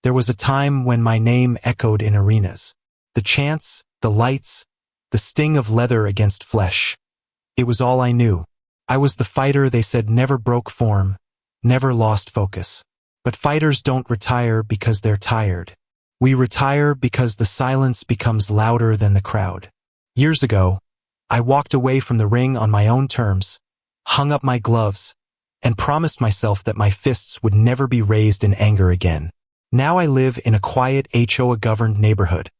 There was a time when my name echoed in arenas. The chants, the lights, the sting of leather against flesh. It was all I knew. I was the fighter they said never broke form, never lost focus. But fighters don't retire because they're tired. We retire because the silence becomes louder than the crowd. Years ago, I walked away from the ring on my own terms, hung up my gloves, and promised myself that my fists would never be raised in anger again. Now I live in a quiet HOA-governed neighborhood,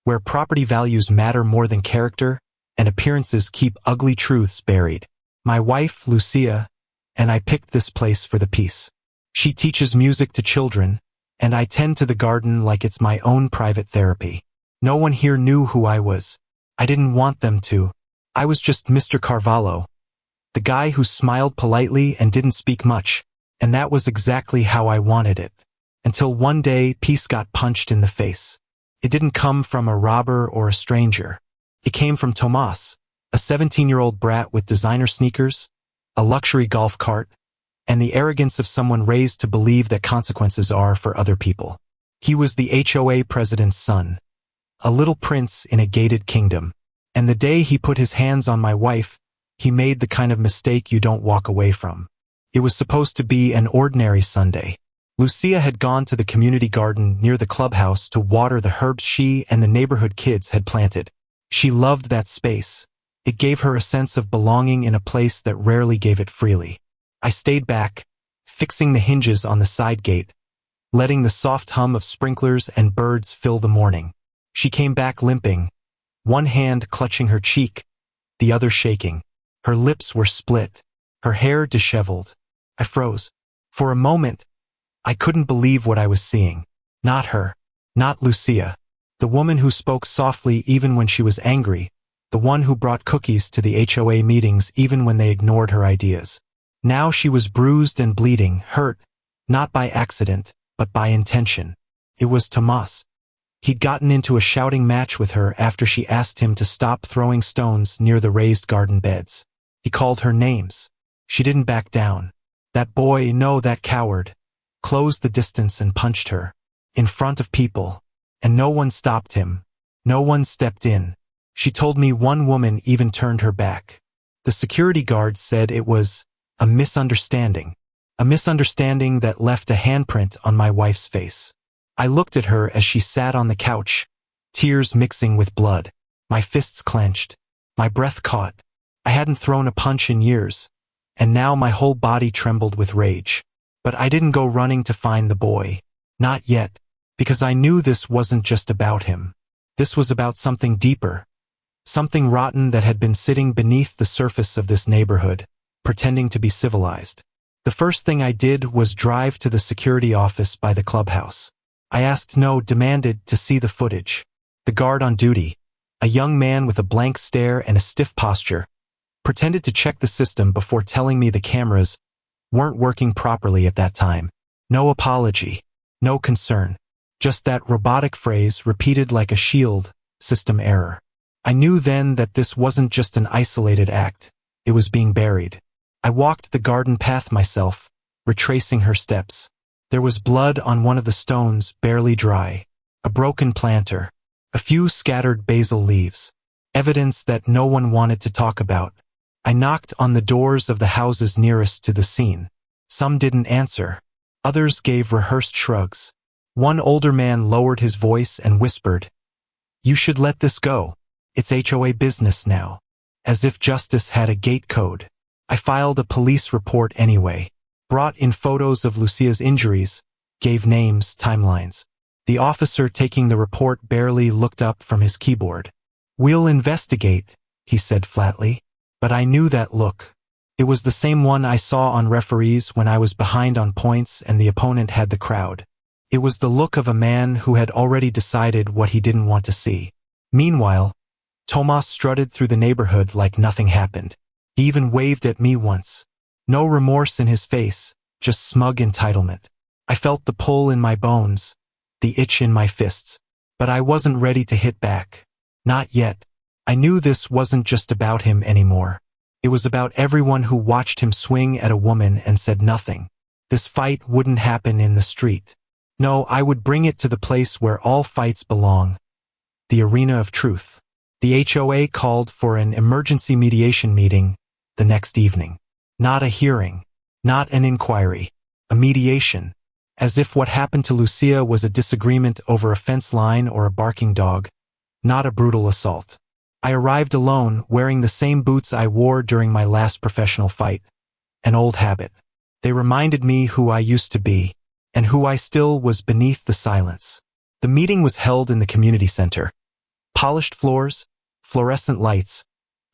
where property values matter more than character, and appearances keep ugly truths buried. My wife, Lúcia, and I picked this place for the peace. She teaches music to children, and I tend to the garden like it's my own private therapy. No one here knew who I was. I didn't want them to. I was just Mr. Carvalho, the guy who smiled politely and didn't speak much, and that was exactly how I wanted it. Until one day, peace got punched in the face. It didn't come from a robber or a stranger. It came from Tomas, a 17-year-old brat with designer sneakers, a luxury golf cart, and the arrogance of someone raised to believe that consequences are for other people. He was the HOA president's son, a little prince in a gated kingdom. And the day he put his hands on my wife, he made the kind of mistake you don't walk away from. It was supposed to be an ordinary Sunday. Lúcia had gone to the community garden near the clubhouse to water the herbs she and the neighborhood kids had planted. She loved that space. It gave her a sense of belonging in a place that rarely gave it freely. I stayed back, fixing the hinges on the side gate, letting the soft hum of sprinklers and birds fill the morning. She came back limping, one hand clutching her cheek, the other shaking. Her lips were split, her hair disheveled. I froze. For a moment, I couldn't believe what I was seeing. Not her. Not Lúcia. The woman who spoke softly even when she was angry. The one who brought cookies to the HOA meetings even when they ignored her ideas. Now she was bruised and bleeding, hurt, not by accident, but by intention. It was Tomas. He'd gotten into a shouting match with her after she asked him to stop throwing stones near the raised garden beds. He called her names. She didn't back down. That boy, no, that coward, closed the distance and punched her. In front of people. And no one stopped him. No one stepped in. She told me one woman even turned her back. The security guard said it was a misunderstanding. A misunderstanding that left a handprint on my wife's face. I looked at her as she sat on the couch, tears mixing with blood. My fists clenched. My breath caught. I hadn't thrown a punch in years, and now my whole body trembled with rage. But I didn't go running to find the boy. Not yet, because I knew this wasn't just about him. This was about something deeper. Something rotten that had been sitting beneath the surface of this neighborhood, pretending to be civilized. The first thing I did was drive to the security office by the clubhouse. I asked, no, demanded to see the footage. The guard on duty, a young man with a blank stare and a stiff posture, pretended to check the system before telling me the cameras weren't working properly at that time. No apology, no concern, just that robotic phrase repeated like a shield, system error. I knew then that this wasn't just an isolated act, it was being buried. I walked the garden path myself, retracing her steps. There was blood on one of the stones, barely dry, a broken planter, a few scattered basil leaves, evidence that no one wanted to talk about. I knocked on the doors of the houses nearest to the scene. Some didn't answer. Others gave rehearsed shrugs. One older man lowered his voice and whispered, "You should let this go. It's HOA business now." As if justice had a gate code. I filed a police report anyway. Brought in photos of Lúcia's injuries, gave names, timelines. The officer taking the report barely looked up from his keyboard. "We'll investigate," he said flatly. But I knew that look. It was the same one I saw on referees when I was behind on points and the opponent had the crowd. It was the look of a man who had already decided what he didn't want to see. Meanwhile, Tomas strutted through the neighborhood like nothing happened. He even waved at me once. No remorse in his face, just smug entitlement. I felt the pull in my bones, the itch in my fists. But I wasn't ready to hit back. Not yet. I knew this wasn't just about him anymore. It was about everyone who watched him swing at a woman and said nothing. This fight wouldn't happen in the street. No, I would bring it to the place where all fights belong, the arena of truth. The HOA called for an emergency mediation meeting the next evening. Not a hearing, not an inquiry, a mediation, as if what happened to Lúcia was a disagreement over a fence line or a barking dog, not a brutal assault. I arrived alone, wearing the same boots I wore during my last professional fight, an old habit. They reminded me who I used to be, and who I still was beneath the silence. The meeting was held in the community center. Polished floors, fluorescent lights,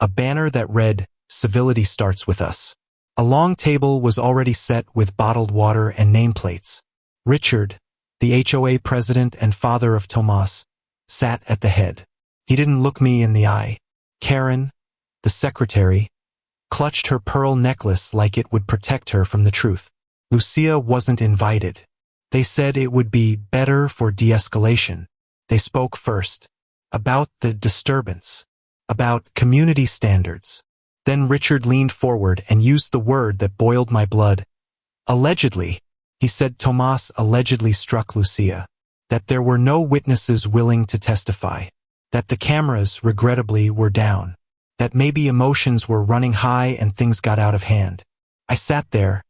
a banner that read, "Civility starts with us." A long table was already set with bottled water and nameplates. Richard, the HOA president and father of Tomas, sat at the head. He didn't look me in the eye. Karen, the secretary, clutched her pearl necklace like it would protect her from the truth. Lúcia wasn't invited. They said it would be better for de-escalation. They spoke first. About the disturbance. About community standards. Then Richard leaned forward and used the word that boiled my blood. Allegedly, he said Tomas allegedly struck Lúcia. That there were no witnesses willing to testify. That the cameras, regrettably, were down. That maybe emotions were running high and things got out of hand. I sat there,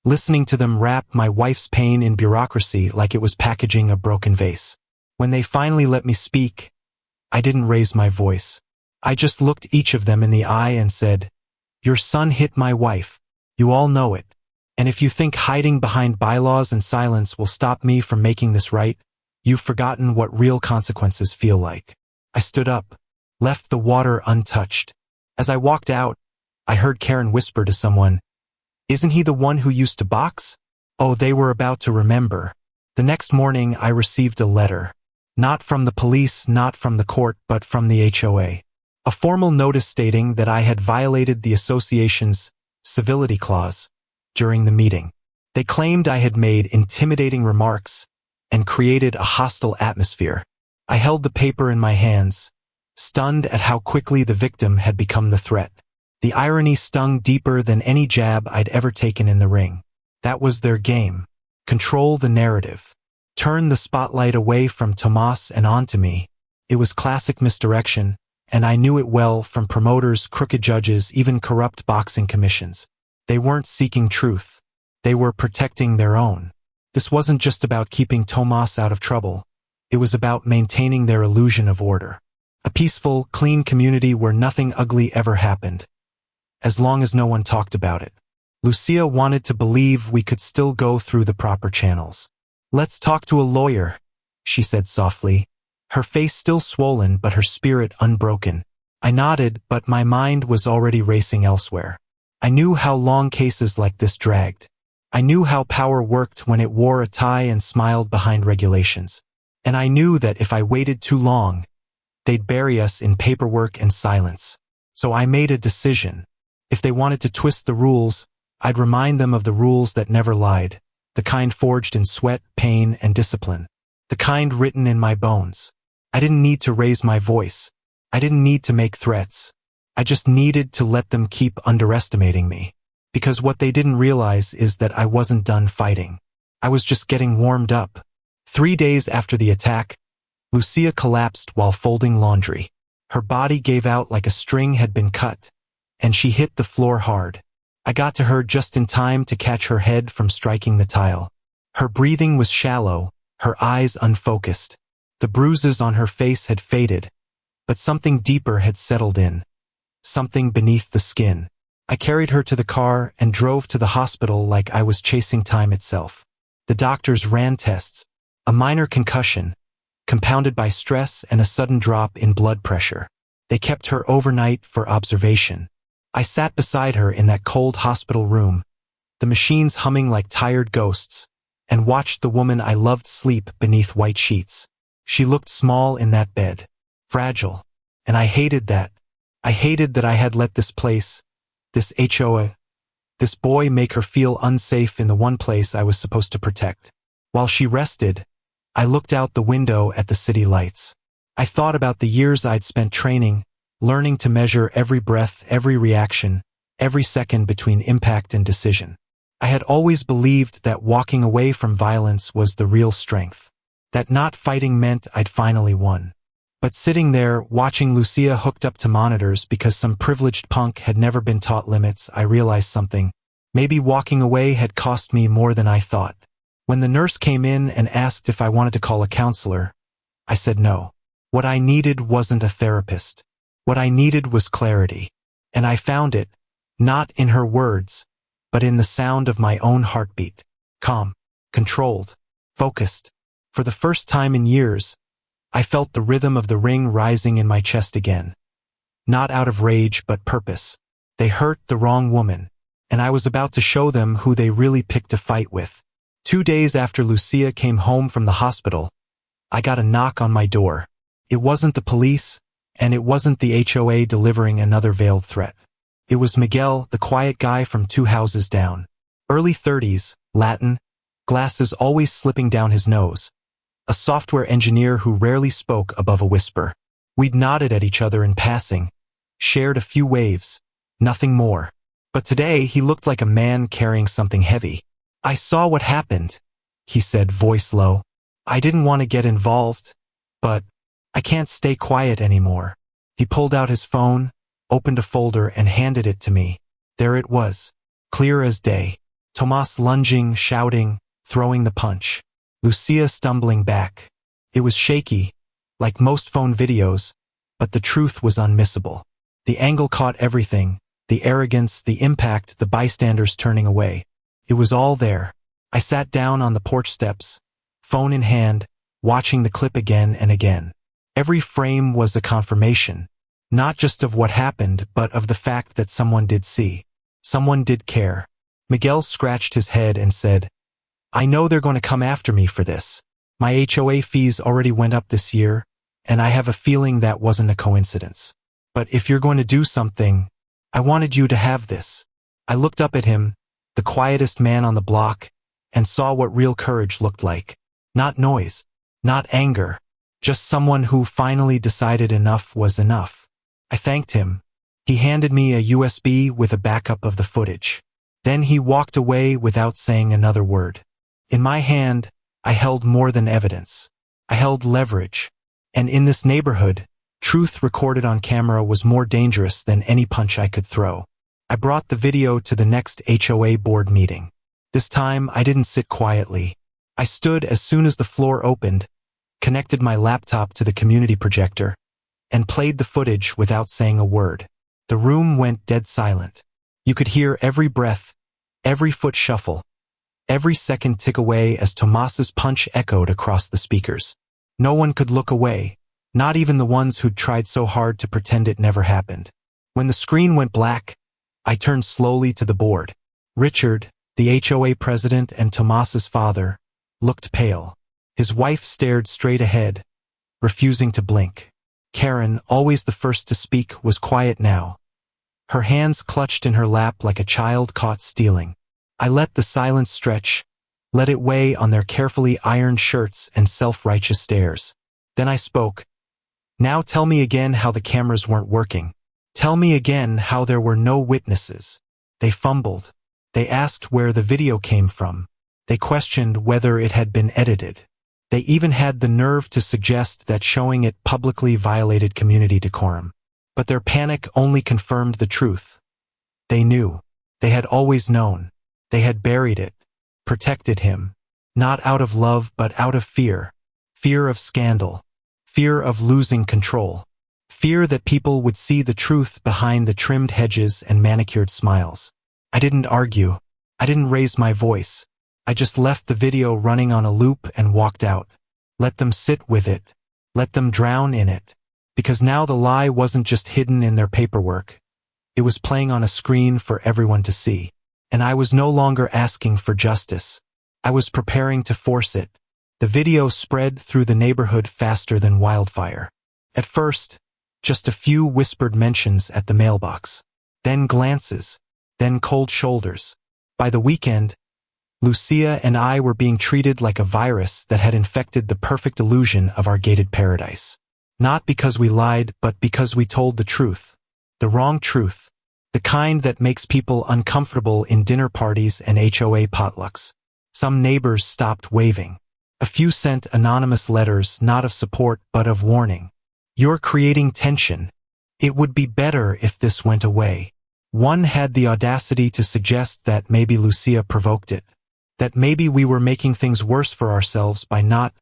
listening to them wrap my wife's pain in bureaucracy like it was packaging a broken vase. When they finally let me speak, I didn't raise my voice. I just looked each of them in the eye and said, "Your son hit my wife. You all know it. And if you think hiding behind bylaws and silence will stop me from making this right, you've forgotten what real consequences feel like." I stood up, left the water untouched. As I walked out, I heard Karen whisper to someone, "Isn't he the one who used to box?" Oh, they were about to remember. The next morning I received a letter. Not from the police, not from the court, but from the HOA. A formal notice stating that I had violated the association's civility clause during the meeting. They claimed I had made intimidating remarks and created a hostile atmosphere. I held the paper in my hands, stunned at how quickly the victim had become the threat. The irony stung deeper than any jab I'd ever taken in the ring. That was their game. Control the narrative. Turn the spotlight away from Tomas and onto me. It was classic misdirection, and I knew it well from promoters, crooked judges, even corrupt boxing commissions. They weren't seeking truth. They were protecting their own. This wasn't just about keeping Tomas out of trouble. It was about maintaining their illusion of order. A peaceful, clean community where nothing ugly ever happened. As long as no one talked about it. Lúcia wanted to believe we could still go through the proper channels. "Let's talk to a lawyer," she said softly, her face still swollen but her spirit unbroken. I nodded, but my mind was already racing elsewhere. I knew how long cases like this dragged. I knew how power worked when it wore a tie and smiled behind regulations. And I knew that if I waited too long, they'd bury us in paperwork and silence. So I made a decision. If they wanted to twist the rules, I'd remind them of the rules that never lied. The kind forged in sweat, pain, and discipline. The kind written in my bones. I didn't need to raise my voice. I didn't need to make threats. I just needed to let them keep underestimating me. Because what they didn't realize is that I wasn't done fighting. I was just getting warmed up. 3 days after the attack, Lúcia collapsed while folding laundry. Her body gave out like a string had been cut, and she hit the floor hard. I got to her just in time to catch her head from striking the tile. Her breathing was shallow, her eyes unfocused. The bruises on her face had faded, but something deeper had settled in. Something beneath the skin. I carried her to the car and drove to the hospital like I was chasing time itself. The doctors ran tests. A minor concussion, compounded by stress and a sudden drop in blood pressure. They kept her overnight for observation. I sat beside her in that cold hospital room, the machines humming like tired ghosts, and watched the woman I loved sleep beneath white sheets. She looked small in that bed, fragile, and I hated that. I hated that I had let this place, this HOA, this boy make her feel unsafe in the one place I was supposed to protect. While she rested, I looked out the window at the city lights. I thought about the years I'd spent training, learning to measure every breath, every reaction, every second between impact and decision. I had always believed that walking away from violence was the real strength, that not fighting meant I'd finally won. But sitting there, watching Lúcia hooked up to monitors because some privileged punk had never been taught limits, I realized something. Maybe walking away had cost me more than I thought. When the nurse came in and asked if I wanted to call a counselor, I said no. What I needed wasn't a therapist. What I needed was clarity. And I found it, not in her words, but in the sound of my own heartbeat. Calm, controlled, focused. For the first time in years, I felt the rhythm of the ring rising in my chest again. Not out of rage, but purpose. They hurt the wrong woman, and I was about to show them who they really picked a fight with. 2 days after Lúcia came home from the hospital, I got a knock on my door. It wasn't the police, and it wasn't the HOA delivering another veiled threat. It was Miguel, the quiet guy from 2 houses down. Early 30s, Latin, glasses always slipping down his nose. A software engineer who rarely spoke above a whisper. We'd nodded at each other in passing, shared a few waves, nothing more. But today he looked like a man carrying something heavy. I saw what happened, he said, voice low. I didn't want to get involved, but I can't stay quiet anymore. He pulled out his phone, opened a folder and handed it to me. There it was, clear as day. Tomás lunging, shouting, throwing the punch. Lúcia stumbling back. It was shaky, like most phone videos, but the truth was unmissable. The angle caught everything, the arrogance, the impact, the bystanders turning away. It was all there. I sat down on the porch steps, phone in hand, watching the clip again and again. Every frame was a confirmation, not just of what happened, but of the fact that someone did see. Someone did care. Miguel scratched his head and said, I know they're going to come after me for this. My HOA fees already went up this year, and I have a feeling that wasn't a coincidence. But if you're going to do something, I wanted you to have this. I looked up at him, the quietest man on the block, and saw what real courage looked like. Not noise, not anger, just someone who finally decided enough was enough. I thanked him. He handed me a USB with a backup of the footage. Then he walked away without saying another word. In my hand, I held more than evidence. I held leverage. And in this neighborhood, truth recorded on camera was more dangerous than any punch I could throw. I brought the video to the next HOA board meeting. This time, I didn't sit quietly. I stood as soon as the floor opened, connected my laptop to the community projector, and played the footage without saying a word. The room went dead silent. You could hear every breath, every foot shuffle, every second tick away as Tomás's punch echoed across the speakers. No one could look away, not even the ones who'd tried so hard to pretend it never happened. When the screen went black, I turned slowly to the board. Richard, the HOA president and Tomás's father, looked pale. His wife stared straight ahead, refusing to blink. Karen, always the first to speak, was quiet now. Her hands clutched in her lap like a child caught stealing. I let the silence stretch, let it weigh on their carefully ironed shirts and self-righteous stares. Then I spoke. Now tell me again how the cameras weren't working. Tell me again how there were no witnesses. They fumbled. They asked where the video came from. They questioned whether it had been edited. They even had the nerve to suggest that showing it publicly violated community decorum. But their panic only confirmed the truth. They knew. They had always known. They had buried it, protected him, not out of love but out of fear. Fear of scandal. Fear of losing control. Fear that people would see the truth behind the trimmed hedges and manicured smiles. I didn't argue. I didn't raise my voice. I just left the video running on a loop and walked out. Let them sit with it. Let them drown in it. Because now the lie wasn't just hidden in their paperwork. It was playing on a screen for everyone to see. And I was no longer asking for justice. I was preparing to force it. The video spread through the neighborhood faster than wildfire. At first, just a few whispered mentions at the mailbox. Then glances. Then cold shoulders. By the weekend, Lúcia and I were being treated like a virus that had infected the perfect illusion of our gated paradise. Not because we lied, but because we told the truth. The wrong truth. The kind that makes people uncomfortable in dinner parties and HOA potlucks. Some neighbors stopped waving. A few sent anonymous letters, not of support but of warning. You're creating tension. It would be better if this went away. One had the audacity to suggest that maybe Lúcia provoked it. That maybe we were making things worse for ourselves by not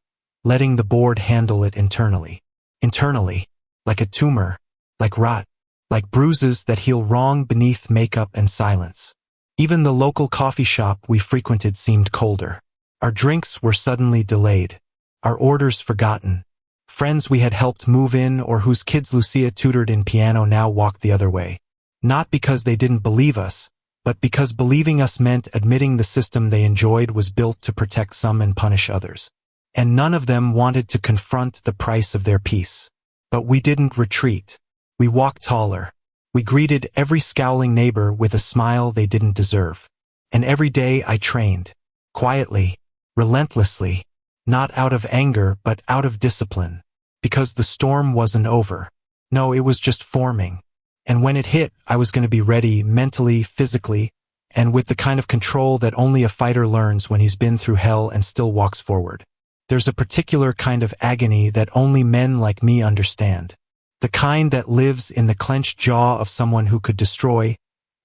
letting the board handle it internally. Internally. Like a tumor. Like rot. Like bruises that heal wrong beneath makeup and silence. Even the local coffee shop we frequented seemed colder. Our drinks were suddenly delayed. Our orders forgotten. Friends we had helped move in or whose kids Lúcia tutored in piano now walked the other way. Not because they didn't believe us, but because believing us meant admitting the system they enjoyed was built to protect some and punish others. And none of them wanted to confront the price of their peace. But we didn't retreat. We walked taller. We greeted every scowling neighbor with a smile they didn't deserve. And every day I trained. Quietly. Relentlessly. Not out of anger, but out of discipline. Because the storm wasn't over. No, it was just forming. And when it hit, I was going to be ready mentally, physically, and with the kind of control that only a fighter learns when he's been through hell and still walks forward. There's a particular kind of agony that only men like me understand. The kind that lives in the clenched jaw of someone who could destroy,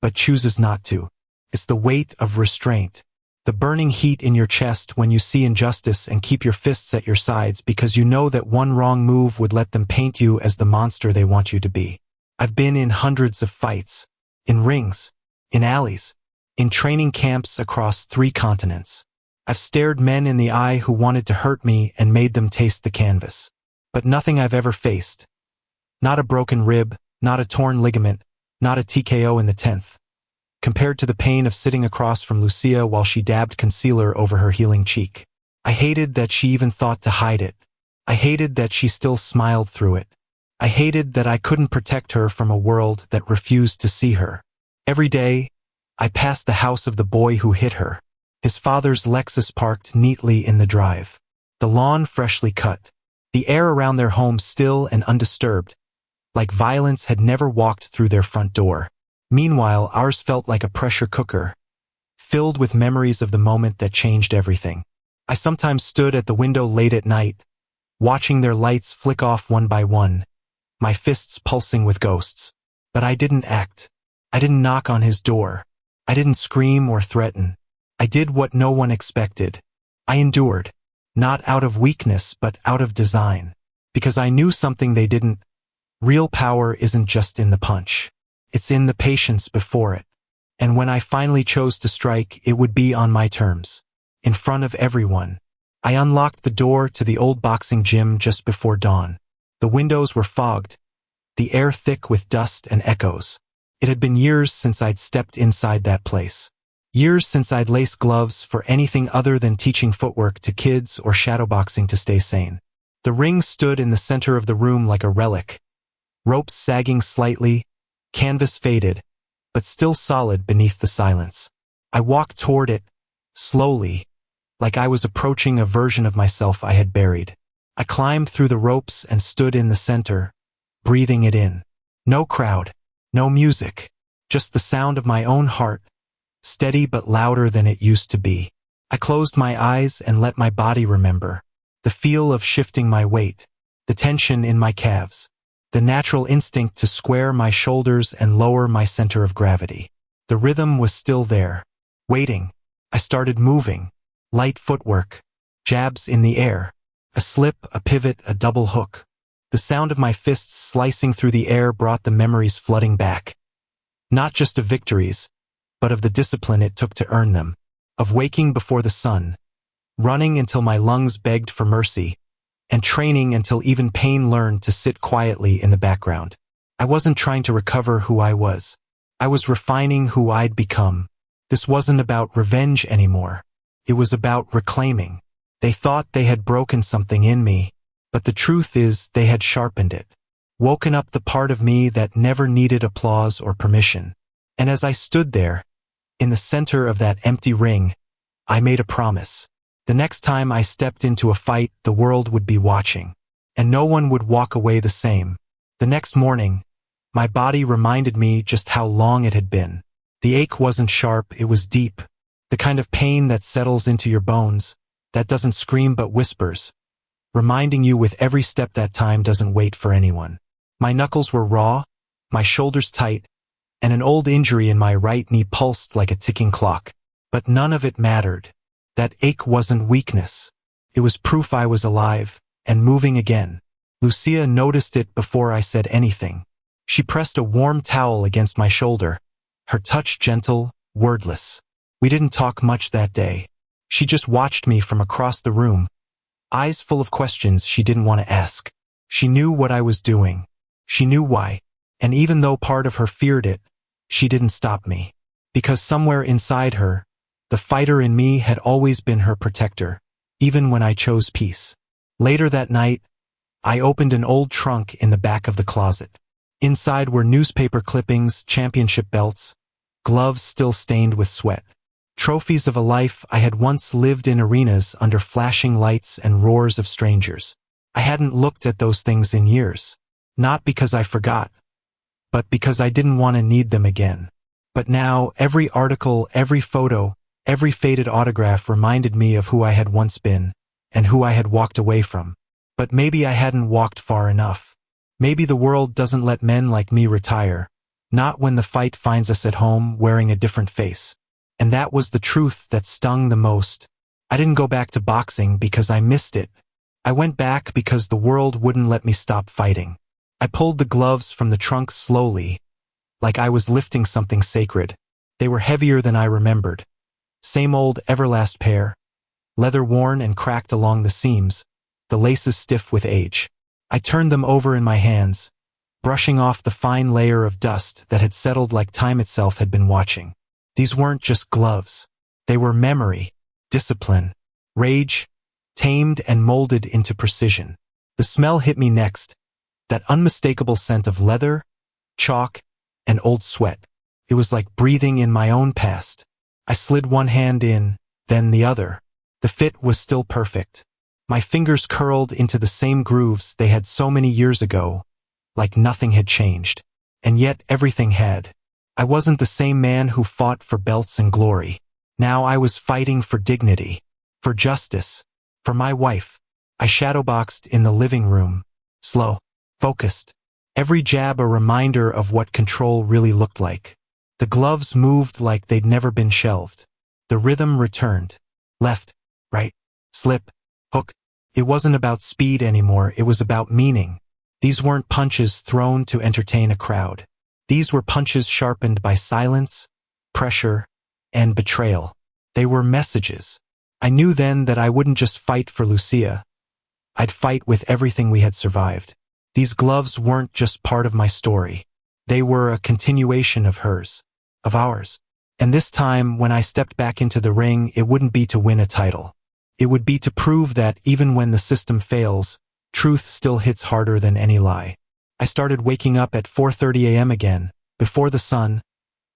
but chooses not to. It's the weight of restraint. The burning heat in your chest when you see injustice and keep your fists at your sides because you know that one wrong move would let them paint you as the monster they want you to be. I've been in hundreds of fights. In rings. In alleys. In training camps across 3 continents. I've stared men in the eye who wanted to hurt me and made them taste the canvas. But nothing I've ever faced. Not a broken rib, not a torn ligament, not a TKO in the 10th. Compared to the pain of sitting across from Lúcia while she dabbed concealer over her healing cheek. I hated that she even thought to hide it. I hated that she still smiled through it. I hated that I couldn't protect her from a world that refused to see her. Every day, I passed the house of the boy who hit her. His father's Lexus parked neatly in the drive. The lawn freshly cut. The air around their home still and undisturbed. Like violence had never walked through their front door. Meanwhile, ours felt like a pressure cooker, filled with memories of the moment that changed everything. I sometimes stood at the window late at night, watching their lights flick off one by one, my fists pulsing with ghosts. But I didn't act. I didn't knock on his door. I didn't scream or threaten. I did what no one expected. I endured, not out of weakness but out of design, because I knew something they didn't. Real power isn't just in the punch. It's in the patience before it. And when I finally chose to strike, it would be on my terms. In front of everyone. I unlocked the door to the old boxing gym just before dawn. The windows were fogged, the air thick with dust and echoes. It had been years since I'd stepped inside that place. Years since I'd laced gloves for anything other than teaching footwork to kids or shadowboxing to stay sane. The ring stood in the center of the room like a relic. Ropes sagging slightly, canvas faded, but still solid beneath the silence. I walked toward it, slowly, like I was approaching a version of myself I had buried. I climbed through the ropes and stood in the center, breathing it in. No crowd, no music, just the sound of my own heart, steady but louder than it used to be. I closed my eyes and let my body remember. The feel of shifting my weight, the tension in my calves. The natural instinct to square my shoulders and lower my center of gravity. The rhythm was still there. Waiting. I started moving. Light footwork. Jabs in the air. A slip, a pivot, a double hook. The sound of my fists slicing through the air brought the memories flooding back. Not just of victories, but of the discipline it took to earn them. Of waking before the sun. Running until my lungs begged for mercy. And training until even pain learned to sit quietly in the background. I wasn't trying to recover who I was. I was refining who I'd become. This wasn't about revenge anymore. It was about reclaiming. They thought they had broken something in me, but the truth is they had sharpened it. Woken up the part of me that never needed applause or permission. And as I stood there, in the center of that empty ring, I made a promise. The next time I stepped into a fight, the world would be watching. And no one would walk away the same. The next morning, My body reminded me just how long it had been. The ache wasn't sharp, it was deep. The kind of pain that settles into your bones, that doesn't scream but whispers, reminding you with every step that time doesn't wait for anyone. My knuckles were raw, my shoulders tight, and an old injury in my right knee pulsed like a ticking clock. But none of it mattered. That ache wasn't weakness. It was proof I was alive, and moving again. Lúcia noticed it before I said anything. She pressed a warm towel against my shoulder, her touch gentle, wordless. We didn't talk much that day. She just watched me from across the room, eyes full of questions she didn't want to ask. She knew what I was doing. She knew why. And even though part of her feared it, she didn't stop me. Because somewhere inside her, the fighter in me had always been her protector, even when I chose peace. Later that night, I opened an old trunk in the back of the closet. Inside were newspaper clippings, championship belts, gloves still stained with sweat. Trophies of a life I had once lived in arenas under flashing lights and roars of strangers. I hadn't looked at those things in years. Not because I forgot, but because I didn't want to need them again. But now, every article, every photo, every faded autograph reminded me of who I had once been, and who I had walked away from. But maybe I hadn't walked far enough. Maybe the world doesn't let men like me retire, not when the fight finds us at home wearing a different face. And that was the truth that stung the most. I didn't go back to boxing because I missed it. I went back because the world wouldn't let me stop fighting. I pulled the gloves from the trunk slowly, like I was lifting something sacred. They were heavier than I remembered. Same old everlast pair, leather worn and cracked along the seams, the laces stiff with age. I turned them over in my hands, brushing off the fine layer of dust that had settled like time itself had been watching. These weren't just gloves. They were memory, discipline, rage, tamed and molded into precision. The smell hit me next, that unmistakable scent of leather, chalk, and old sweat. It was like breathing in my own past. I slid one hand in, then the other. The fit was still perfect. My fingers curled into the same grooves they had so many years ago, like nothing had changed. And yet everything had. I wasn't the same man who fought for belts and glory. Now I was fighting for dignity, for justice, for my wife. I shadowboxed in the living room, slow, focused. Every jab a reminder of what control really looked like. The gloves moved like they'd never been shelved. The rhythm returned. Left, right, slip, hook. It wasn't about speed anymore, it was about meaning. These weren't punches thrown to entertain a crowd. These were punches sharpened by silence, pressure, and betrayal. They were messages. I knew then that I wouldn't just fight for Lúcia. I'd fight with everything we had survived. These gloves weren't just part of my story. They were a continuation of hers, of ours. And this time, when I stepped back into the ring, it wouldn't be to win a title. It would be to prove that even when the system fails, truth still hits harder than any lie. I started waking up at 4:30 a.m. again, before the sun,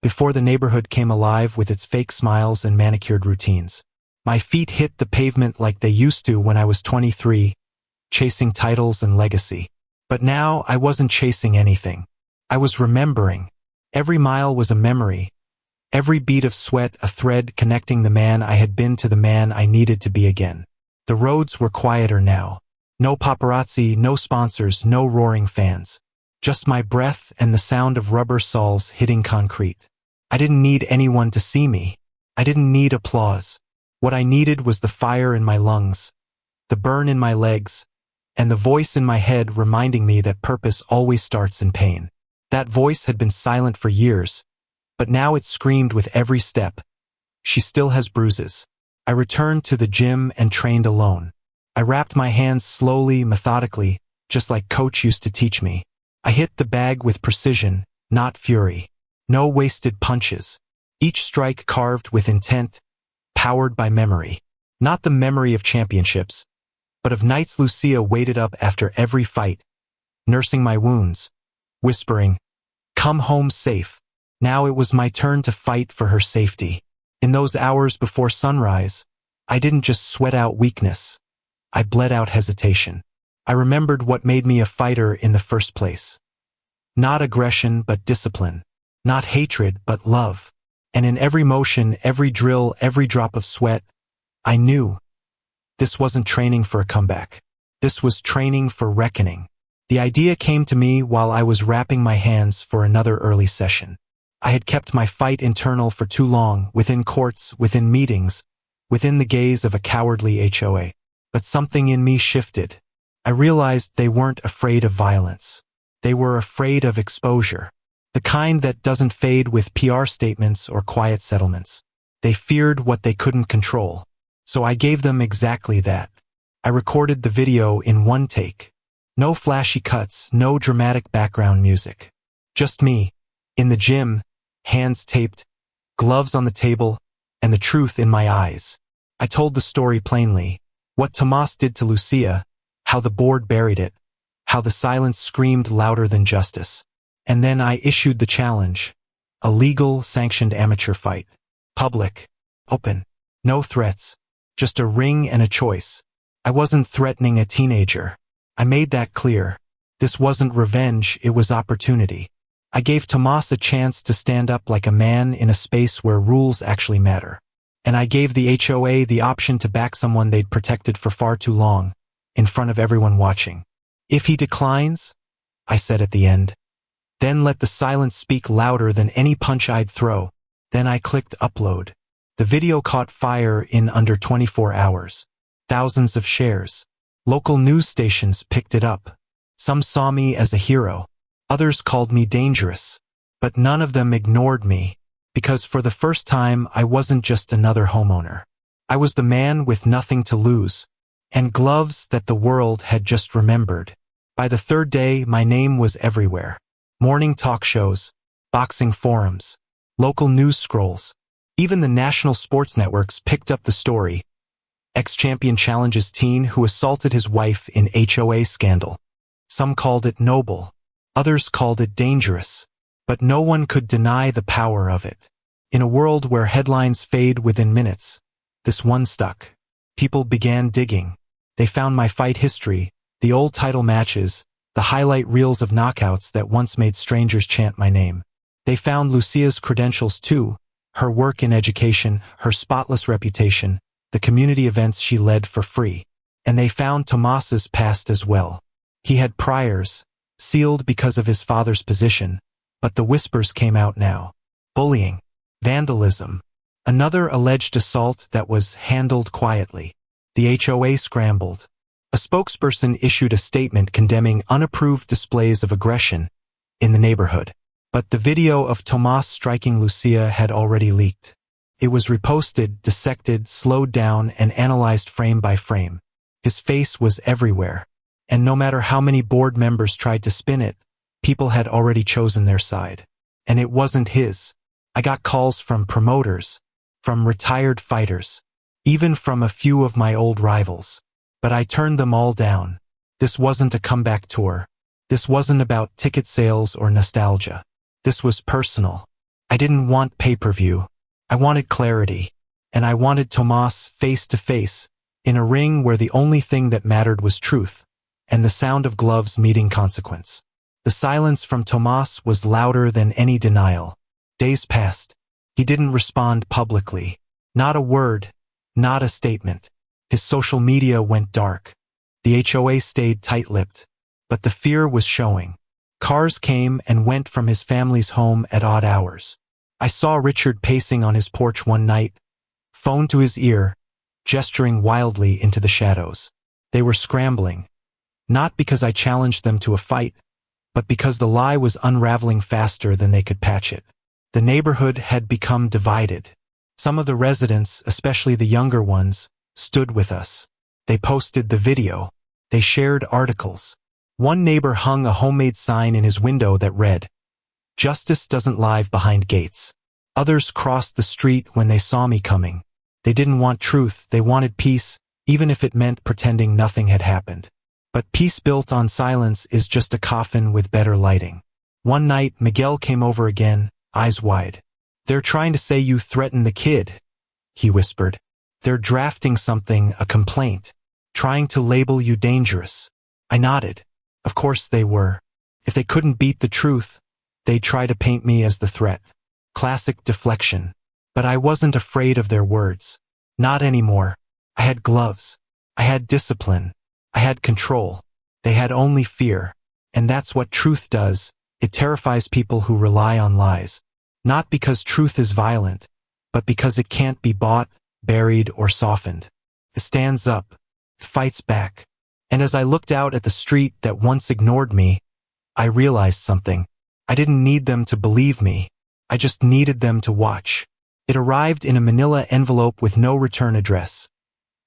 before the neighborhood came alive with its fake smiles and manicured routines. My feet hit the pavement like they used to when I was 23, chasing titles and legacy. But now I wasn't chasing anything. I was remembering. Every mile was a memory. Every bead of sweat a thread connecting the man I had been to the man I needed to be again. The roads were quieter now. No paparazzi, no sponsors, no roaring fans. Just my breath and the sound of rubber soles hitting concrete. I didn't need anyone to see me. I didn't need applause. What I needed was the fire in my lungs, the burn in my legs, and the voice in my head reminding me that purpose always starts in pain. That voice had been silent for years, but now it screamed with every step. She still has bruises. I returned to the gym and trained alone. I wrapped my hands slowly, methodically, just like coach used to teach me. I hit the bag with precision, not fury. No wasted punches. Each strike carved with intent, powered by memory. Not the memory of championships, but of nights Lúcia waited up after every fight, nursing my wounds, whispering, "Come home safe." Now it was my turn to fight for her safety. In those hours before sunrise, I didn't just sweat out weakness. I bled out hesitation. I remembered what made me a fighter in the first place. Not aggression but discipline. Not hatred but love. And in every motion, every drill, every drop of sweat, I knew this wasn't training for a comeback. This was training for reckoning. The idea came to me while I was wrapping my hands for another early session. I had kept my fight internal for too long, within courts, within meetings, within the gaze of a cowardly HOA. But something in me shifted. I realized they weren't afraid of violence. They were afraid of exposure. The kind that doesn't fade with PR statements or quiet settlements. They feared what they couldn't control. So I gave them exactly that. I recorded the video in one take. No flashy cuts, no dramatic background music. Just me, in the gym, hands taped, gloves on the table, and the truth in my eyes. I told the story plainly. What Tomas did to Lúcia, how the board buried it, how the silence screamed louder than justice. And then I issued the challenge. A legal, sanctioned amateur fight. Public. Open. No threats. Just a ring and a choice. I wasn't threatening a teenager. I made that clear. This wasn't revenge, it was opportunity. I gave Tomas a chance to stand up like a man in a space where rules actually matter. And I gave the HOA the option to back someone they'd protected for far too long, in front of everyone watching. If he declines, I said at the end, then let the silence speak louder than any punch I'd throw. Then I clicked upload. The video caught fire in under 24 hours. Thousands of shares. Local news stations picked it up. Some saw me as a hero. Others called me dangerous. But none of them ignored me, because for the first time I wasn't just another homeowner. I was the man with nothing to lose, and gloves that the world had just remembered. By the third day, my name was everywhere. Morning talk shows, boxing forums, local news scrolls. Even the national sports networks picked up the story. Ex-champion challenges teen who assaulted his wife in HOA scandal. Some called it noble. Others called it dangerous. But no one could deny the power of it. In a world where headlines fade within minutes, this one stuck. People began digging. They found my fight history, the old title matches, the highlight reels of knockouts that once made strangers chant my name. They found Lúcia's credentials too, her work in education, her spotless reputation, the community events she led for free. And they found Tomas's past as well. He had priors, sealed because of his father's position, but the whispers came out now. Bullying, vandalism, another alleged assault that was handled quietly. The HOA scrambled. A spokesperson issued a statement condemning unapproved displays of aggression in the neighborhood. But the video of Tomas striking Lúcia had already leaked. It was reposted, dissected, slowed down, and analyzed frame by frame. His face was everywhere. And no matter how many board members tried to spin it, people had already chosen their side. And it wasn't his. I got calls from promoters, from retired fighters, even from a few of my old rivals. But I turned them all down. This wasn't a comeback tour. This wasn't about ticket sales or nostalgia. This was personal. I didn't want pay-per-view. I wanted clarity. And I wanted Tomas face to face, in a ring where the only thing that mattered was truth, and the sound of gloves meeting consequence. The silence from Tomas was louder than any denial. Days passed. He didn't respond publicly. Not a word, not a statement. His social media went dark. The HOA stayed tight-lipped. But the fear was showing. Cars came and went from his family's home at odd hours. I saw Richard pacing on his porch one night, phone to his ear, gesturing wildly into the shadows. They were scrambling. Not because I challenged them to a fight, but because the lie was unraveling faster than they could patch it. The neighborhood had become divided. Some of the residents, especially the younger ones, stood with us. They posted the video. They shared articles. One neighbor hung a homemade sign in his window that read, "Justice doesn't live behind gates." Others crossed the street when they saw me coming. They didn't want truth, they wanted peace, even if it meant pretending nothing had happened. But peace built on silence is just a coffin with better lighting. One night, Miguel came over again, eyes wide. "They're trying to say you threatened the kid," he whispered. "They're drafting something, a complaint, trying to label you dangerous." I nodded. Of course they were. If they couldn't beat the truth, they'd try to paint me as the threat. Classic deflection. But I wasn't afraid of their words. Not anymore. I had gloves. I had discipline. I had control. They had only fear. And that's what truth does. It terrifies people who rely on lies. Not because truth is violent, but because it can't be bought, buried, or softened. It stands up, fights back. And as I looked out at the street that once ignored me, I realized something. I didn't need them to believe me. I just needed them to watch. It arrived in a manila envelope with no return address.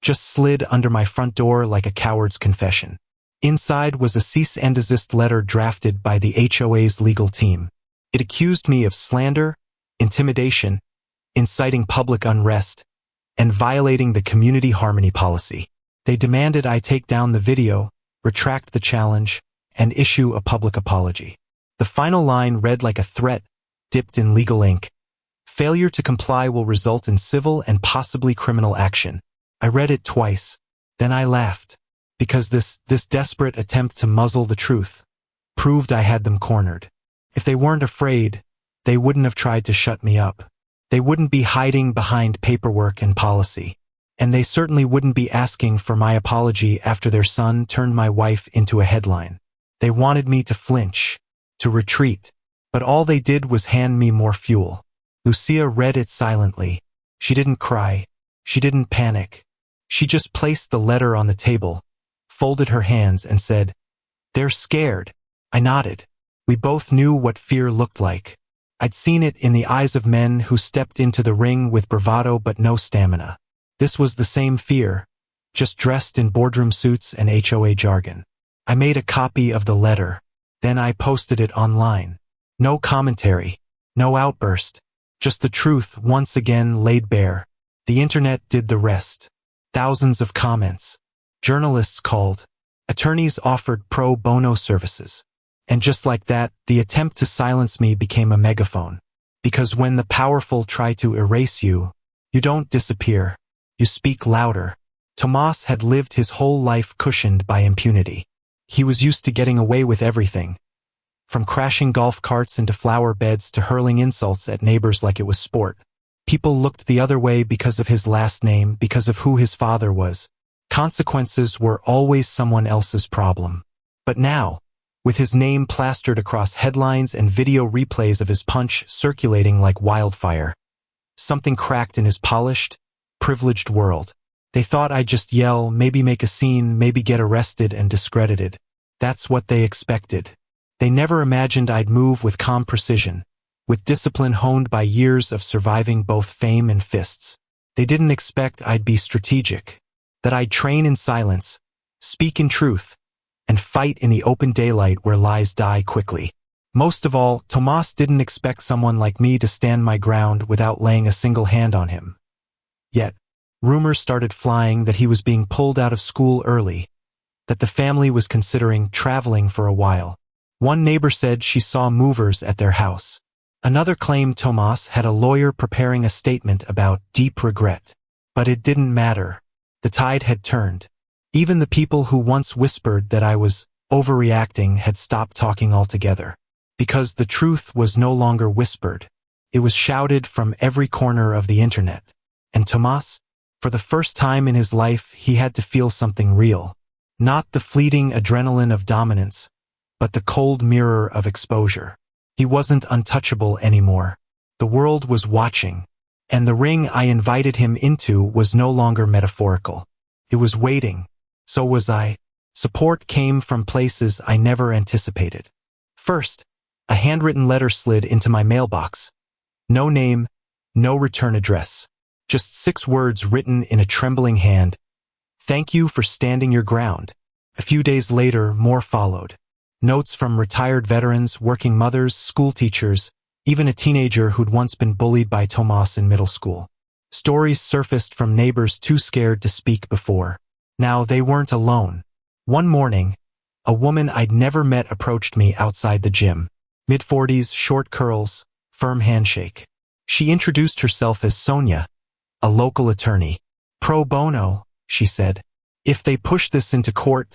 Just slid under my front door like a coward's confession. Inside was a cease and desist letter drafted by the HOA's legal team. It accused me of slander, intimidation, inciting public unrest, and violating the community harmony policy. They demanded I take down the video, retract the challenge, and issue a public apology. The final line read like a threat, dipped in legal ink. Failure to comply will result in civil and possibly criminal action. I read it twice. Then I laughed. Because this desperate attempt to muzzle the truth proved I had them cornered. If they weren't afraid, they wouldn't have tried to shut me up. They wouldn't be hiding behind paperwork and policy. And they certainly wouldn't be asking for my apology after their son turned my wife into a headline. They wanted me to flinch, to retreat. But all they did was hand me more fuel. Lúcia read it silently. She didn't cry. She didn't panic. She just placed the letter on the table, folded her hands, and said, "They're scared." I nodded. We both knew what fear looked like. I'd seen it in the eyes of men who stepped into the ring with bravado but no stamina. This was the same fear, just dressed in boardroom suits and HOA jargon. I made a copy of the letter. Then I posted it online. No commentary, no outburst, just the truth once again laid bare. The internet did the rest. Thousands of comments. Journalists called. Attorneys offered pro bono services. And just like that, the attempt to silence me became a megaphone. Because when the powerful try to erase you, you don't disappear. You speak louder. Tomás had lived his whole life cushioned by impunity. He was used to getting away with everything. From crashing golf carts into flower beds to hurling insults at neighbors like it was sport. People looked the other way because of his last name, because of who his father was. Consequences were always someone else's problem. But now, with his name plastered across headlines and video replays of his punch circulating like wildfire, something cracked in his polished, privileged world. They thought I'd just yell, maybe make a scene, maybe get arrested and discredited. That's what they expected. They never imagined I'd move with calm precision, with discipline honed by years of surviving both fame and fists. They didn't expect I'd be strategic, that I'd train in silence, speak in truth, and fight in the open daylight where lies die quickly. Most of all, Tomás didn't expect someone like me to stand my ground without laying a single hand on him. Yet, rumors started flying that he was being pulled out of school early, that the family was considering traveling for a while. One neighbor said she saw movers at their house. Another claimed Tomás had a lawyer preparing a statement about deep regret. But it didn't matter. The tide had turned. Even the people who once whispered that I was overreacting had stopped talking altogether. Because the truth was no longer whispered. It was shouted from every corner of the internet. And Tomás, for the first time in his life, he had to feel something real. Not the fleeting adrenaline of dominance, but the cold mirror of exposure. He wasn't untouchable anymore. The world was watching. And the ring I invited him into was no longer metaphorical. It was waiting. So was I. Support came from places I never anticipated. First, a handwritten letter slid into my mailbox. No name, no return address. Just 6 words written in a trembling hand. "Thank you for standing your ground." A few days later, more followed. Notes from retired veterans, working mothers, school teachers, even a teenager who'd once been bullied by Tomás in middle school. Stories surfaced from neighbors too scared to speak before. Now they weren't alone. One morning, a woman I'd never met approached me outside the gym. Mid-40s, short curls, firm handshake. She introduced herself as Sonia, a local attorney. "Pro bono," she said. "If they push this into court,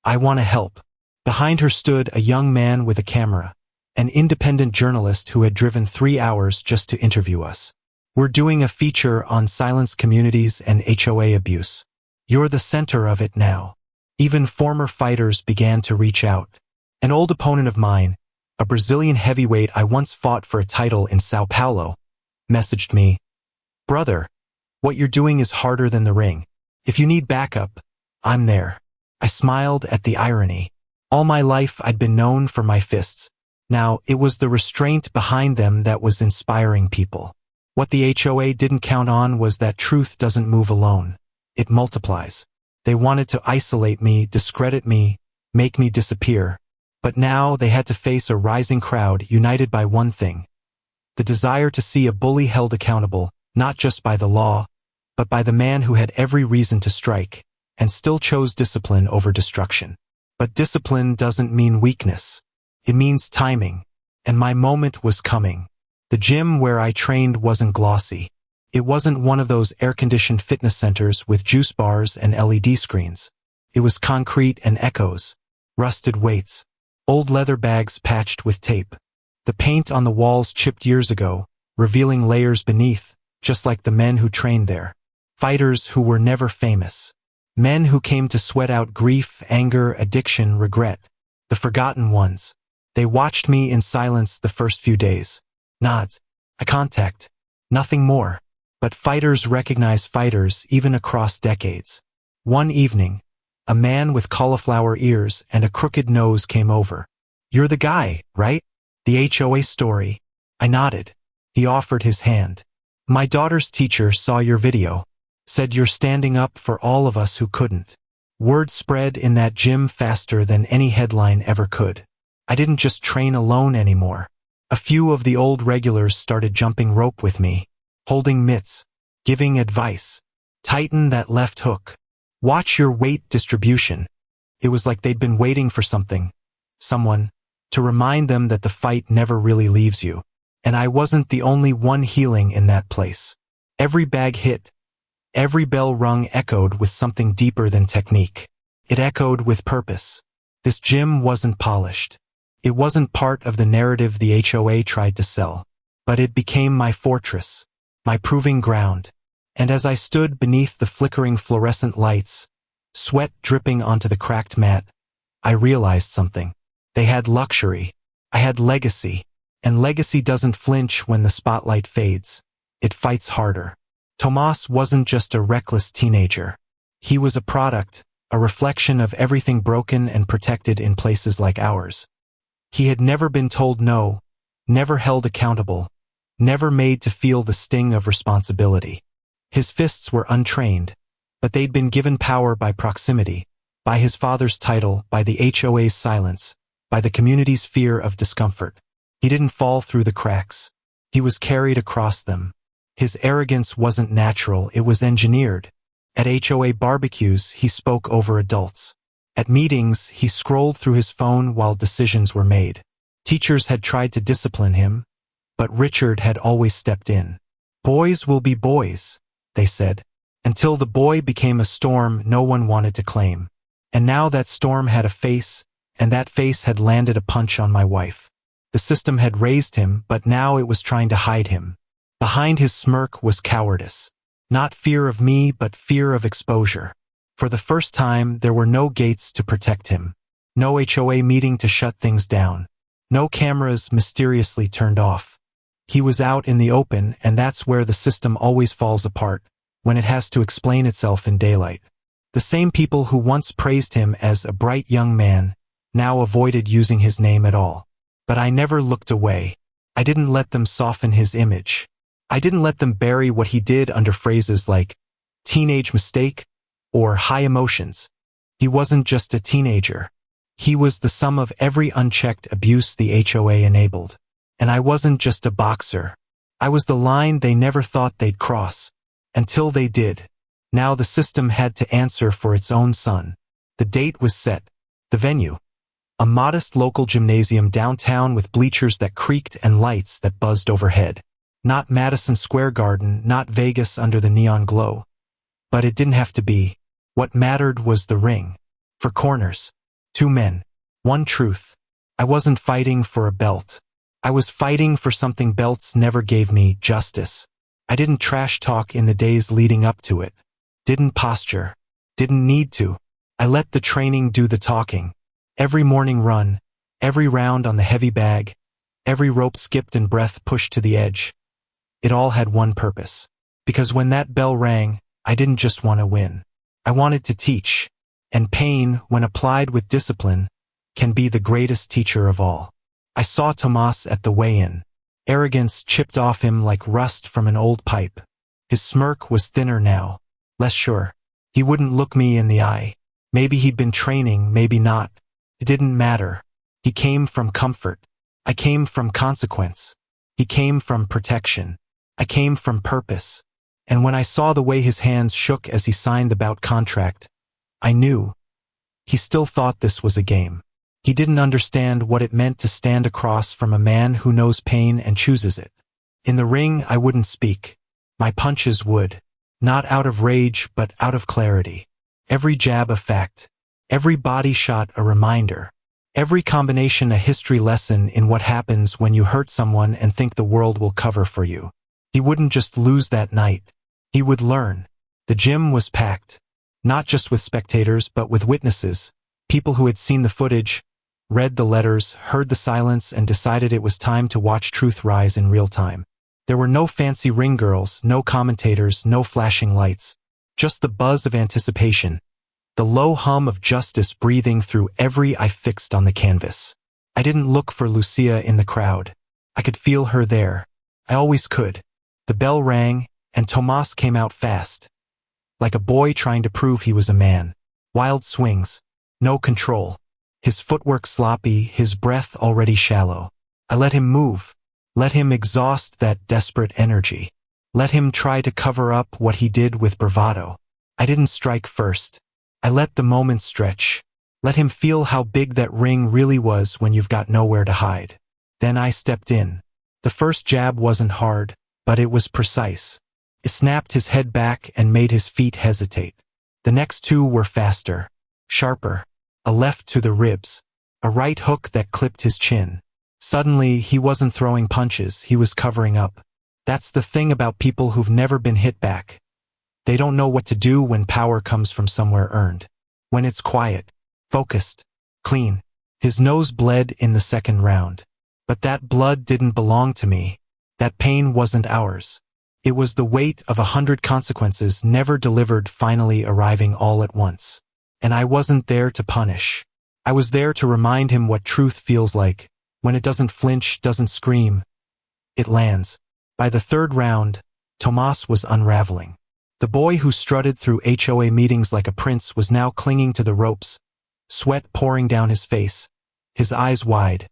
I want to help." Behind her stood a young man with a camera, an independent journalist who had driven 3 hours just to interview us. We're doing a feature on silenced communities and HOA abuse. You're the center of it now. Even former fighters began to reach out. An old opponent of mine, a Brazilian heavyweight I once fought for a title in Sao Paulo, messaged me, "Brother, what you're doing is harder than the ring. If you need backup, I'm there." I smiled at the irony. All my life I'd been known for my fists. Now it was the restraint behind them that was inspiring people. What the HOA didn't count on was that truth doesn't move alone. It multiplies. They wanted to isolate me, discredit me, make me disappear. But now they had to face a rising crowd united by one thing: the desire to see a bully held accountable, not just by the law, but by the man who had every reason to strike, and still chose discipline over destruction. But discipline doesn't mean weakness. It means timing. And my moment was coming. The gym where I trained wasn't glossy. It wasn't one of those air-conditioned fitness centers with juice bars and LED screens. It was concrete and echoes, rusted weights, old leather bags patched with tape. The paint on the walls chipped years ago, revealing layers beneath, just like the men who trained there. Fighters who were never famous. Men who came to sweat out grief, anger, addiction, regret. The forgotten ones. They watched me in silence the first few days. Nods. Eye contact. Nothing more. But fighters recognize fighters even across decades. One evening, a man with cauliflower ears and a crooked nose came over. "You're the guy, right? The HOA story." I nodded. He offered his hand. "My daughter's teacher saw your video. Said you're standing up for all of us who couldn't." Word spread in that gym faster than any headline ever could. I didn't just train alone anymore. A few of the old regulars started jumping rope with me, holding mitts, giving advice. "Tighten that left hook. Watch your weight distribution." It was like they'd been waiting for someone, to remind them that the fight never really leaves you. And I wasn't the only one healing in that place. Every bag hit, every bell rung echoed with something deeper than technique. It echoed with purpose. This gym wasn't polished. It wasn't part of the narrative the HOA tried to sell. But it became my fortress, my proving ground. And as I stood beneath the flickering fluorescent lights, sweat dripping onto the cracked mat, I realized something. They had luxury. I had legacy. And legacy doesn't flinch when the spotlight fades. It fights harder. Tomas wasn't just a reckless teenager. He was a product, a reflection of everything broken and protected in places like ours. He had never been told no, never held accountable, never made to feel the sting of responsibility. His fists were untrained, but they'd been given power by proximity, by his father's title, by the HOA's silence, by the community's fear of discomfort. He didn't fall through the cracks. He was carried across them. His arrogance wasn't natural, it was engineered. At HOA barbecues, he spoke over adults. At meetings, he scrolled through his phone while decisions were made. Teachers had tried to discipline him, but Richard had always stepped in. "Boys will be boys," they said, until the boy became a storm no one wanted to claim. And now that storm had a face, and that face had landed a punch on my wife. The system had raised him, but now it was trying to hide him. Behind his smirk was cowardice. Not fear of me, but fear of exposure. For the first time, there were no gates to protect him. No HOA meeting to shut things down. No cameras mysteriously turned off. He was out in the open, and that's where the system always falls apart, when it has to explain itself in daylight. The same people who once praised him as a bright young man now avoided using his name at all. But I never looked away. I didn't let them soften his image. I didn't let them bury what he did under phrases like teenage mistake or high emotions. He wasn't just a teenager. He was the sum of every unchecked abuse the HOA enabled. And I wasn't just a boxer. I was the line they never thought they'd cross. Until they did. Now the system had to answer for its own son. The date was set. The venue. A modest local gymnasium downtown with bleachers that creaked and lights that buzzed overhead. Not Madison Square Garden, not Vegas under the neon glow. But it didn't have to be. What mattered was the ring. For corners. 2 men. One truth. I wasn't fighting for a belt. I was fighting for something belts never gave me: justice. I didn't trash talk in the days leading up to it. Didn't posture. Didn't need to. I let the training do the talking. Every morning run, every round on the heavy bag, every rope skipped and breath pushed to the edge. It all had one purpose. Because when that bell rang, I didn't just want to win. I wanted to teach. And pain, when applied with discipline, can be the greatest teacher of all. I saw Tomas at the weigh-in. Arrogance chipped off him like rust from an old pipe. His smirk was thinner now, less sure. He wouldn't look me in the eye. Maybe he'd been training, maybe not. It didn't matter. He came from comfort. I came from consequence. He came from protection. I came from purpose. And when I saw the way his hands shook as he signed the bout contract, I knew. He still thought this was a game. He didn't understand what it meant to stand across from a man who knows pain and chooses it. In the ring, I wouldn't speak. My punches would. Not out of rage, but out of clarity. Every jab a fact. Every body shot a reminder. Every combination a history lesson in what happens when you hurt someone and think the world will cover for you. He wouldn't just lose that night. He would learn. The gym was packed. Not just with spectators, but with witnesses. People who had seen the footage, read the letters, heard the silence, and decided it was time to watch truth rise in real time. There were no fancy ring girls, no commentators, no flashing lights. Just the buzz of anticipation. The low hum of justice breathing through every eye fixed on the canvas. I didn't look for Lúcia in the crowd. I could feel her there. I always could. The bell rang, and Tomas came out fast. Like a boy trying to prove he was a man. Wild swings. No control. His footwork sloppy, his breath already shallow. I let him move. Let him exhaust that desperate energy. Let him try to cover up what he did with bravado. I didn't strike first. I let the moment stretch. Let him feel how big that ring really was when you've got nowhere to hide. Then I stepped in. The first jab wasn't hard, but it was precise. It snapped his head back and made his feet hesitate. The next two were faster, sharper. A left to the ribs. A right hook that clipped his chin. Suddenly, he wasn't throwing punches, he was covering up. That's the thing about people who've never been hit back. They don't know what to do when power comes from somewhere earned. When it's quiet, focused, clean. His nose bled in the second round. But that blood didn't belong to me. That pain wasn't ours. It was the weight of 100 consequences never delivered finally arriving all at once. And I wasn't there to punish. I was there to remind him what truth feels like, when it doesn't flinch, doesn't scream. It lands. By the third round, Tomas was unraveling. The boy who strutted through HOA meetings like a prince was now clinging to the ropes, sweat pouring down his face, his eyes wide,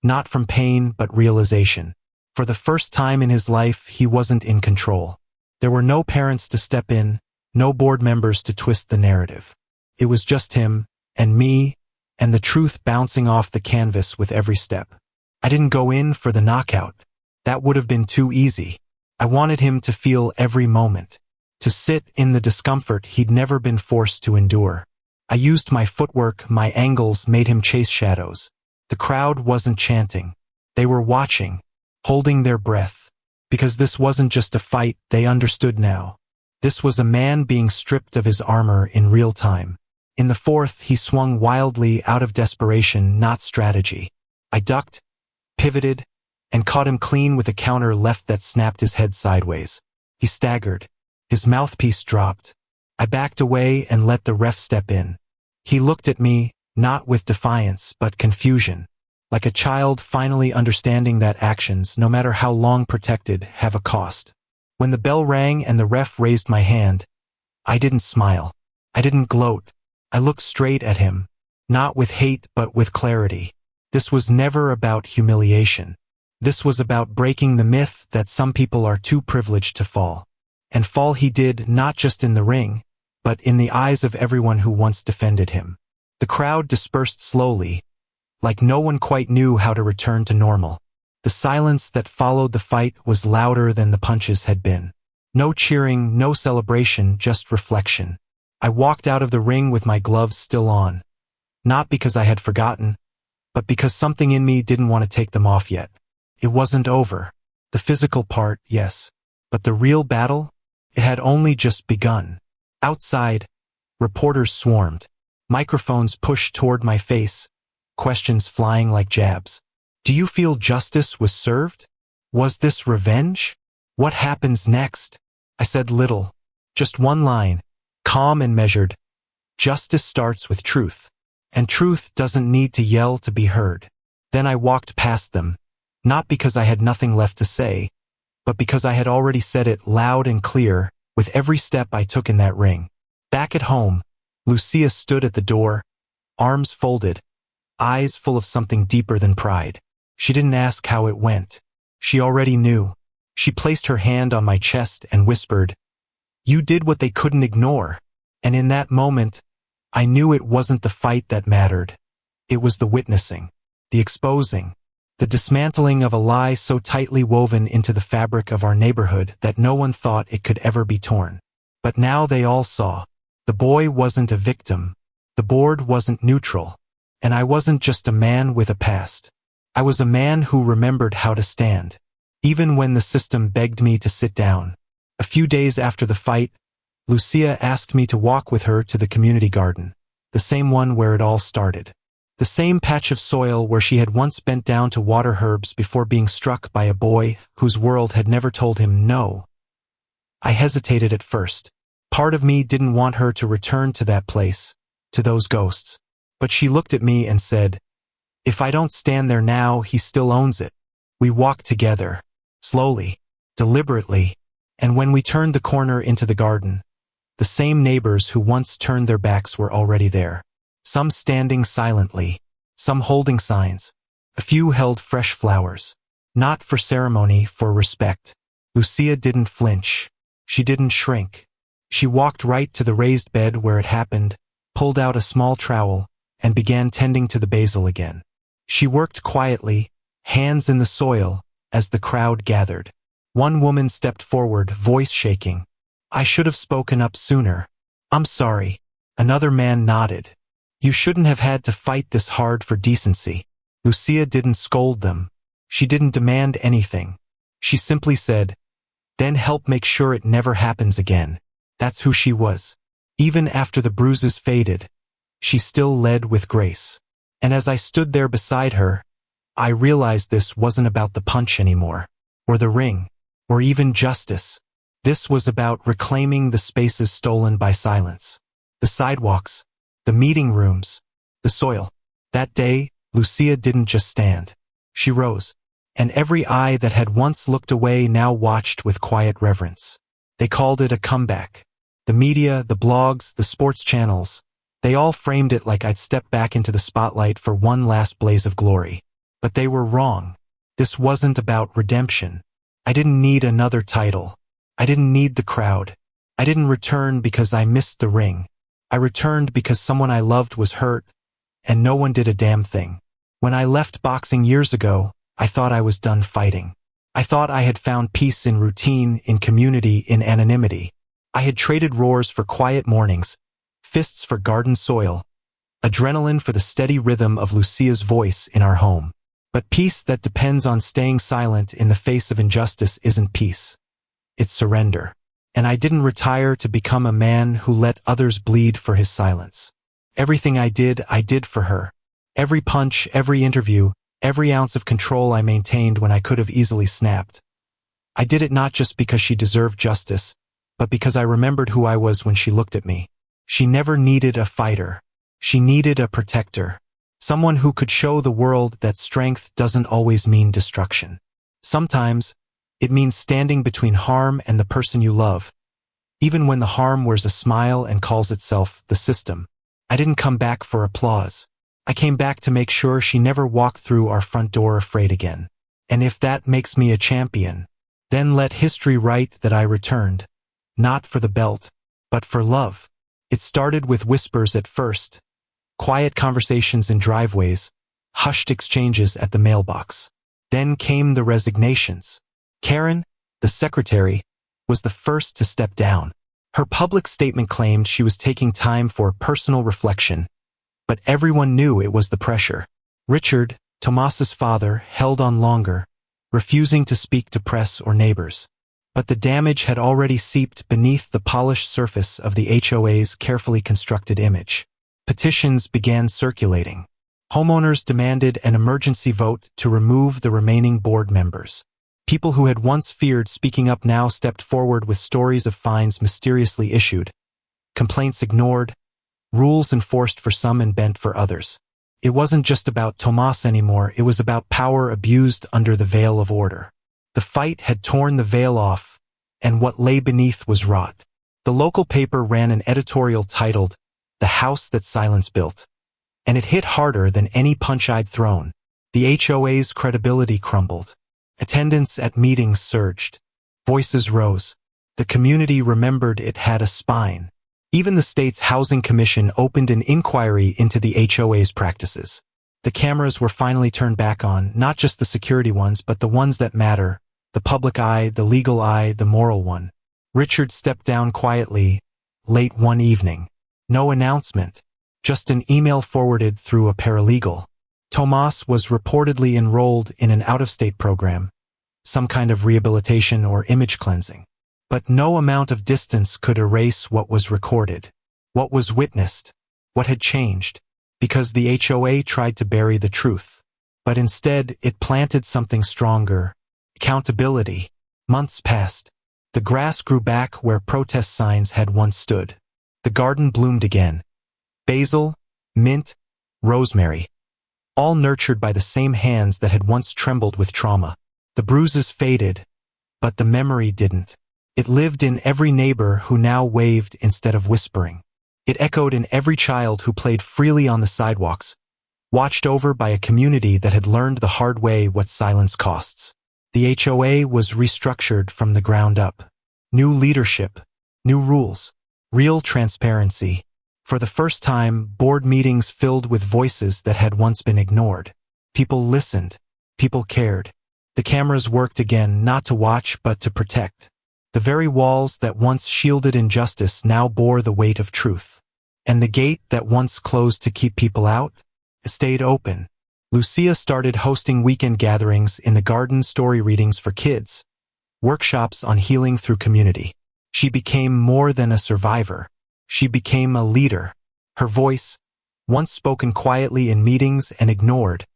not from pain but realization. For the first time in his life, he wasn't in control. There were no parents to step in, no board members to twist the narrative. It was just him, and me, and the truth bouncing off the canvas with every step. I didn't go in for the knockout. That would have been too easy. I wanted him to feel every moment. To sit in the discomfort he'd never been forced to endure. I used my footwork, my angles made him chase shadows. The crowd wasn't chanting. They were watching, holding their breath. Because this wasn't just a fight, they understood now. This was a man being stripped of his armor in real time. In the fourth, he swung wildly out of desperation, not strategy. I ducked, pivoted, and caught him clean with a counter left that snapped his head sideways. He staggered. His mouthpiece dropped. I backed away and let the ref step in. He looked at me, not with defiance, but confusion. Like a child finally understanding that actions, no matter how long protected, have a cost. When the bell rang and the ref raised my hand, I didn't smile. I didn't gloat. I looked straight at him, not with hate but with clarity. This was never about humiliation. This was about breaking the myth that some people are too privileged to fall. And fall he did, not just in the ring, but in the eyes of everyone who once defended him. The crowd dispersed slowly, like no one quite knew how to return to normal. The silence that followed the fight was louder than the punches had been. No cheering, no celebration, just reflection. I walked out of the ring with my gloves still on. Not because I had forgotten, but because something in me didn't want to take them off yet. It wasn't over. The physical part, yes. But the real battle? It had only just begun. Outside, reporters swarmed. Microphones pushed toward my face, questions flying like jabs. Do you feel justice was served? Was this revenge? What happens next? I said little. Just one line, calm and measured. Justice starts with truth. And truth doesn't need to yell to be heard. Then I walked past them, not because I had nothing left to say, but because I had already said it loud and clear with every step I took in that ring. Back at home, Lúcia stood at the door, arms folded, eyes full of something deeper than pride. She didn't ask how it went. She already knew. She placed her hand on my chest and whispered, "You did what they couldn't ignore." And in that moment, I knew it wasn't the fight that mattered. It was the witnessing, the exposing, the dismantling of a lie so tightly woven into the fabric of our neighborhood that no one thought it could ever be torn. But now they all saw. The boy wasn't a victim. The board wasn't neutral. And I wasn't just a man with a past. I was a man who remembered how to stand, even when the system begged me to sit down. A few days after the fight, Lúcia asked me to walk with her to the community garden, the same one where it all started. The same patch of soil where she had once bent down to water herbs before being struck by a boy whose world had never told him no. I hesitated at first. Part of me didn't want her to return to that place, to those ghosts. But she looked at me and said, "If I don't stand there now, he still owns it." We walked together, slowly, deliberately, and when we turned the corner into the garden, the same neighbors who once turned their backs were already there. Some standing silently, some holding signs. A few held fresh flowers. Not for ceremony, for respect. Lúcia didn't flinch. She didn't shrink. She walked right to the raised bed where it happened, pulled out a small trowel, and began tending to the basil again. She worked quietly, hands in the soil, as the crowd gathered. One woman stepped forward, voice shaking. "I should have spoken up sooner. I'm sorry." Another man nodded. "You shouldn't have had to fight this hard for decency." Lúcia didn't scold them. She didn't demand anything. She simply said, "Then help make sure it never happens again." That's who she was. Even after the bruises faded, she still led with grace. And as I stood there beside her, I realized this wasn't about the punch anymore, or the ring, or even justice. This was about reclaiming the spaces stolen by silence. The sidewalks, the meeting rooms, the soil. That day, Lúcia didn't just stand. She rose, and every eye that had once looked away now watched with quiet reverence. They called it a comeback. The media, the blogs, the sports channels, they all framed it like I'd stepped back into the spotlight for one last blaze of glory. But they were wrong. This wasn't about redemption. I didn't need another title. I didn't need the crowd. I didn't return because I missed the ring. I returned because someone I loved was hurt, and no one did a damn thing. When I left boxing years ago, I thought I was done fighting. I thought I had found peace in routine, in community, in anonymity. I had traded roars for quiet mornings, fists for garden soil, adrenaline for the steady rhythm of Lúcia's voice in our home. But peace that depends on staying silent in the face of injustice isn't peace. It's surrender. And I didn't retire to become a man who let others bleed for his silence. Everything I did for her. Every punch, every interview, every ounce of control I maintained when I could have easily snapped. I did it not just because she deserved justice, but because I remembered who I was when she looked at me. She never needed a fighter. She needed a protector. Someone who could show the world that strength doesn't always mean destruction. Sometimes, it means standing between harm and the person you love, even when the harm wears a smile and calls itself the system. I didn't come back for applause. I came back to make sure she never walked through our front door afraid again. And if that makes me a champion, then let history write that I returned, not for the belt, but for love. It started with whispers at first, quiet conversations in driveways, hushed exchanges at the mailbox. Then came the resignations. Karen, the secretary, was the first to step down. Her public statement claimed she was taking time for personal reflection, but everyone knew it was the pressure. Richard, Tomas's father, held on longer, refusing to speak to press or neighbors. But the damage had already seeped beneath the polished surface of the HOA's carefully constructed image. Petitions began circulating. Homeowners demanded an emergency vote to remove the remaining board members. People who had once feared speaking up now stepped forward with stories of fines mysteriously issued, complaints ignored, rules enforced for some and bent for others. It wasn't just about Tomas anymore, it was about power abused under the veil of order. The fight had torn the veil off, and what lay beneath was rot. The local paper ran an editorial titled, "The House That Silence Built," and it hit harder than any punch I'd thrown. The HOA's credibility crumbled. Attendance at meetings surged. Voices rose. The community remembered it had a spine. Even the state's Housing Commission opened an inquiry into the HOA's practices. The cameras were finally turned back on, not just the security ones, but the ones that matter, the public eye, the legal eye, the moral one. Richard stepped down quietly, late one evening. No announcement, just an email forwarded through a paralegal. Tomas was reportedly enrolled in an out-of-state program, some kind of rehabilitation or image cleansing. But no amount of distance could erase what was recorded, what was witnessed, what had changed, because the HOA tried to bury the truth. But instead, it planted something stronger: accountability. Months passed. The grass grew back where protest signs had once stood. The garden bloomed again. Basil, mint, rosemary, all nurtured by the same hands that had once trembled with trauma. The bruises faded, but the memory didn't. It lived in every neighbor who now waved instead of whispering. It echoed in every child who played freely on the sidewalks, watched over by a community that had learned the hard way what silence costs. The HOA was restructured from the ground up. New leadership, new rules, real transparency. For the first time, board meetings filled with voices that had once been ignored. People listened. People cared. The cameras worked again, not to watch but to protect. The very walls that once shielded injustice now bore the weight of truth. And the gate that once closed to keep people out stayed open. Lúcia started hosting weekend gatherings in the garden, story readings for kids, workshops on healing through community. She became more than a survivor. She became a leader. Her voice, once spoken quietly in meetings and ignored,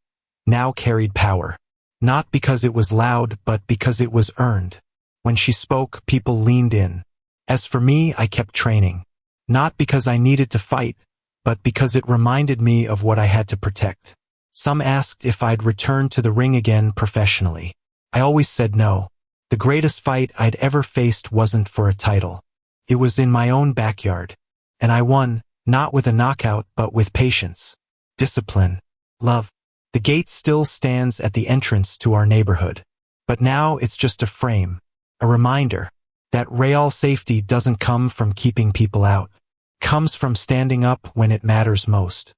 now carried power. Not because it was loud, but because it was earned. When she spoke, people leaned in. As for me, I kept training. Not because I needed to fight, but because it reminded me of what I had to protect. Some asked if I'd return to the ring again professionally. I always said no. The greatest fight I'd ever faced wasn't for a title. It was in my own backyard. And I won, not with a knockout, but with patience, discipline, love. The gate still stands at the entrance to our neighborhood. But now it's just a frame, a reminder that real safety doesn't come from keeping people out. It comes from standing up when it matters most.